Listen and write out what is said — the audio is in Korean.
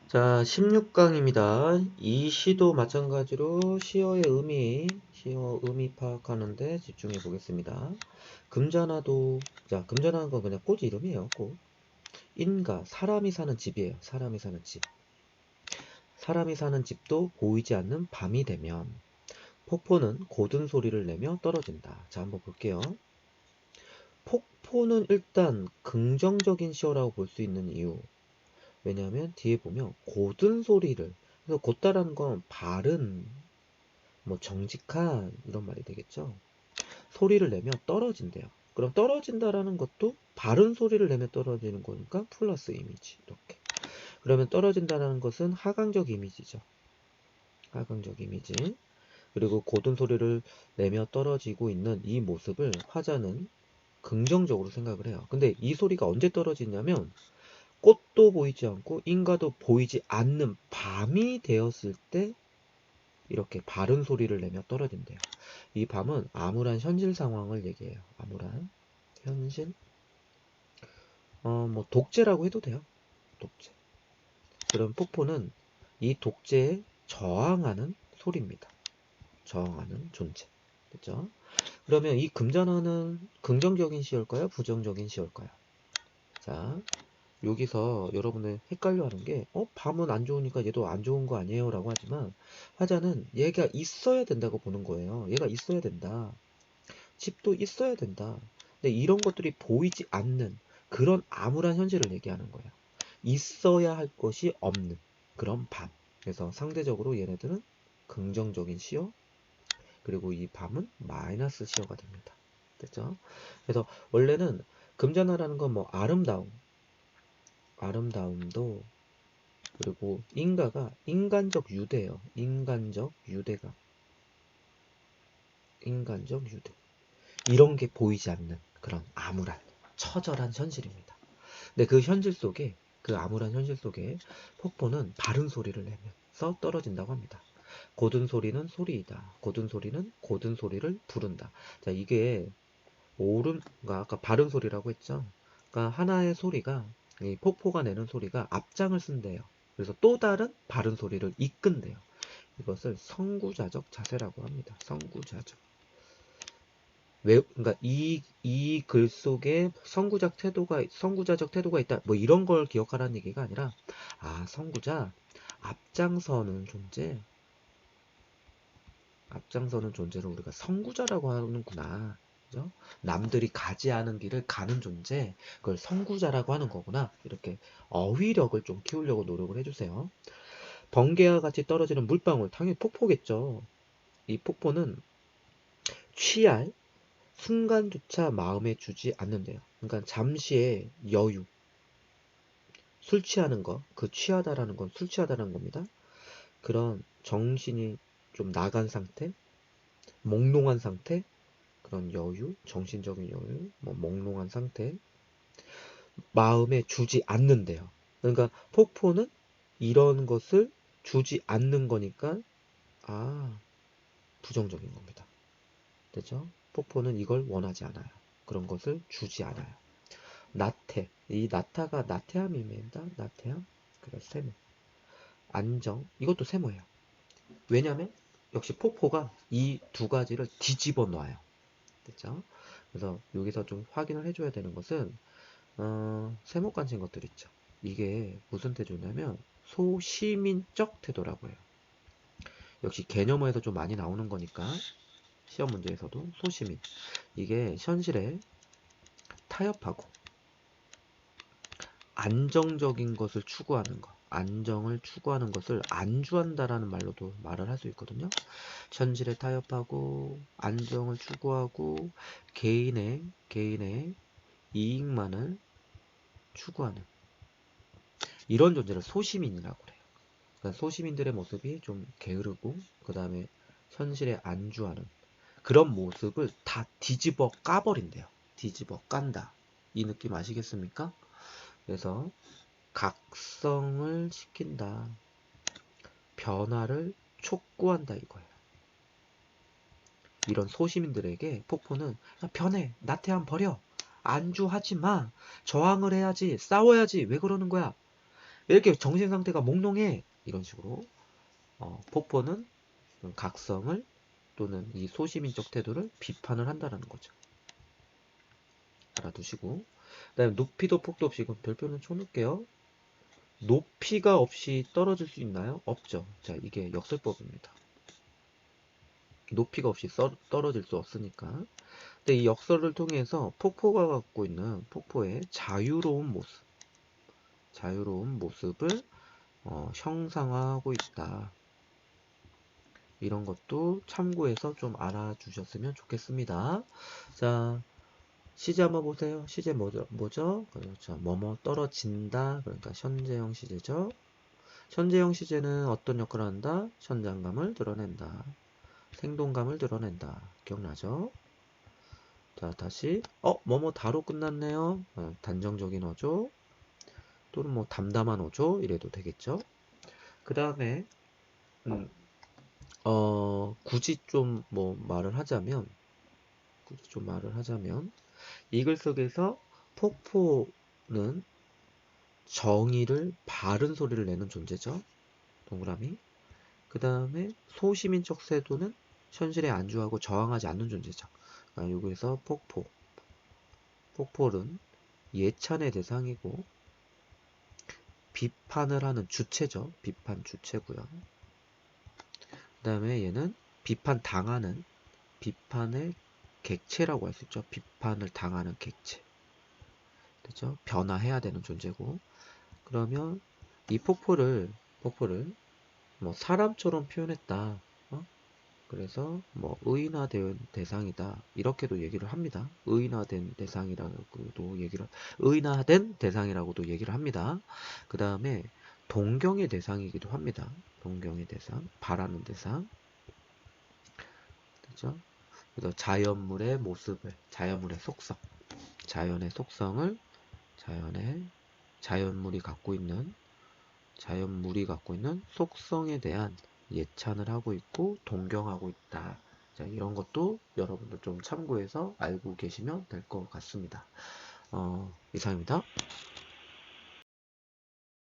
자, 16강입니다. 이 시도 마찬가지로 시어의 시어 의미 파악하는데 집중해 보겠습니다. 금자나도, 자, 금자나는 건 그냥 꽃 이름이에요, 꽃. 인가, 사람이 사는 집이에요, 사람이 사는 집. 사람이 사는 집도 보이지 않는 밤이 되면 폭포는 고든 소리를 내며 떨어진다. 자, 한번 볼게요. 폭포는 일단 긍정적인 시어라고 볼 수 있는 이유. 왜냐하면 뒤에 보면 고든 소리를, 그래서 곧다라는 건 바른, 뭐 정직한 이런 말이 되겠죠. 소리를 내며 떨어진대요. 그럼 떨어진다라는 것도 바른 소리를 내며 떨어지는 거니까 플러스 이미지 이렇게. 그러면 떨어진다라는 것은 하강적 이미지죠. 하강적 이미지. 그리고 고든 소리를 내며 떨어지고 있는 이 모습을 화자는 긍정적으로 생각을 해요. 근데 이 소리가 언제 떨어지냐면 꽃도 보이지 않고 인가도 보이지 않는 밤이 되었을 때 이렇게 바른 소리를 내며 떨어진대요. 이 밤은 암울한 현실 상황을 얘기해요. 암울한 현실. 뭐 독재라고 해도 돼요. 독재. 그럼 폭포는 이 독재에 저항하는 소리입니다. 저항하는 존재. 됐죠? 그러면 이 금전어는 긍정적인 시일까요? 부정적인 시일까요? 자, 여기서 여러분들 헷갈려 하는 게, 밤은 안 좋으니까 얘도 안 좋은 거 아니에요? 라고 하지만, 화자는 얘가 있어야 된다고 보는 거예요. 얘가 있어야 된다. 집도 있어야 된다. 근데 이런 것들이 보이지 않는 그런 암울한 현실을 얘기하는 거예요. 있어야 할 것이 없는 그런 밤. 그래서 상대적으로 얘네들은 긍정적인 시어, 그리고 이 밤은 마이너스 시어가 됩니다. 됐죠? 그래서 원래는 금전화라는 건 뭐 아름다움도, 그리고 인가가 인간적 유대예요. 인간적 유대. 이런 게 보이지 않는 그런 암울한 처절한 현실입니다. 근데 그 현실 속에, 그 암울한 현실 속에 폭포는 바른 소리를 내면서 떨어진다고 합니다. 고든 소리는 소리이다. 고든 소리는 고든 소리를 부른다. 자, 이게 그러니까 아까 바른 소리라고 했죠. 그러니까 하나의 소리가, 이 폭포가 내는 소리가 앞장을 쓴대요. 그래서 또 다른 바른 소리를 이끈대요. 이것을 선구자적 자세라고 합니다. 선구자적. 그러니까 이 글 속에 선구자적 태도가 있다. 뭐 이런 걸 기억하라는 얘기가 아니라, 선구자, 앞장서는 존재, 앞장서는 존재를 우리가 선구자라고 하는구나. 그죠? 남들이 가지 않은 길을 가는 존재, 그걸 선구자라고 하는 거구나. 이렇게 어휘력을 좀 키우려고 노력을 해주세요. 번개와 같이 떨어지는 물방울, 당연히 폭포겠죠. 이 폭포는 취할 순간조차 마음에 주지 않는데요. 그러니까 잠시의 여유, 술 취하는 거, 그 취하다라는 건 술 취하다라는 겁니다. 그런 정신이 좀 나간 상태, 몽롱한 상태, 그런 여유, 정신적인 여유, 뭐 몽롱한 상태, 마음에 주지 않는데요. 그러니까 폭포는 이런 것을 주지 않는 거니까, 아, 부정적인 겁니다. 됐죠? 폭포는 이걸 원하지 않아요. 그런 것을 주지 않아요. 나태, 이 나타가 나태함입니다. 나태함. 그래서 세모. 안정, 이것도 세모예요. 왜냐면 역시 폭포가 이 두 가지를 뒤집어 놔요. 됐죠? 그래서 여기서 좀 확인을 해줘야 되는 것은, 세모 관진 것들 있죠. 이게 무슨 태도냐면 소시민적 태도라고 해요. 역시 개념어에서 좀 많이 나오는 거니까 시험 문제에서도 소시민. 이게 현실에 타협하고 안정적인 것을 추구하는 것, 안정을 추구하는 것을 안주한다라는 말로도 말을 할 수 있거든요. 현실에 타협하고 안정을 추구하고 개인의 이익만을 추구하는 이런 존재를 소시민이라고 그래요. 그러니까 소시민들의 모습이 좀 게으르고, 그 다음에 현실에 안주하는 그런 모습을 다 뒤집어 까버린대요. 뒤집어 깐다. 이 느낌 아시겠습니까? 그래서 각성을 시킨다. 변화를 촉구한다 이거예요. 이런 소시민들에게 폭포는 변해, 나태함 버려, 안주하지 마, 저항을 해야지, 싸워야지, 왜 그러는 거야? 이렇게 정신 상태가 몽롱해. 이런 식으로 폭포는 각성을 또는 이 소시민적 태도를 비판을 한다라는 거죠. 알아두시고. 그다음에 높이도 폭도 없이 이건 별표는 쳐놓을게요. 높이가 없이 떨어질 수 있나요? 없죠. 자, 이게 역설법입니다. 높이가 없이 떨어질 수 없으니까. 근데 이 역설을 통해서 폭포가 갖고 있는 폭포의 자유로운 모습을 형상화하고 있다. 이런 것도 참고해서 좀 알아주셨으면 좋겠습니다. 자, 시제 한번 보세요. 시제 뭐죠? 그렇죠. 뭐뭐 떨어진다. 그러니까 현재형 시제죠. 현재형 시제는 어떤 역할을 한다? 현장감을 드러낸다. 생동감을 드러낸다. 기억나죠? 자, 다시 뭐뭐 다로 끝났네요. 단정적인 어조 또는 뭐 담담한 어조 이래도 되겠죠. 그 다음에 굳이 좀 뭐 말을 하자면 이 글 속에서 폭포는 정의를 바른 소리를 내는 존재죠. 동그라미. 그 다음에 소시민적 세도는 현실에 안주하고 저항하지 않는 존재죠. 여기서 폭포는 예찬의 대상이고 비판을 하는 주체죠. 비판 주체고요. 그 다음에 얘는 비판의 객체라고 할 수 있죠. 비판을 당하는 객체. 그렇죠? 변화해야 되는 존재고. 그러면 이 폭포를 뭐 사람처럼 표현했다. 그래서 뭐 의인화된 대상이다. 이렇게도 얘기를 합니다. 의인화된 대상이라고도 얘기를 합니다. 그 다음에 동경의 대상이기도 합니다. 동경의 대상, 바라는 대상. 그죠? 그래서 자연물의 속성을 자연물이 갖고 있는 속성에 대한 예찬을 하고 있고 동경하고 있다. 자, 이런 것도 여러분들 좀 참고해서 알고 계시면 될 것 같습니다. 이상입니다.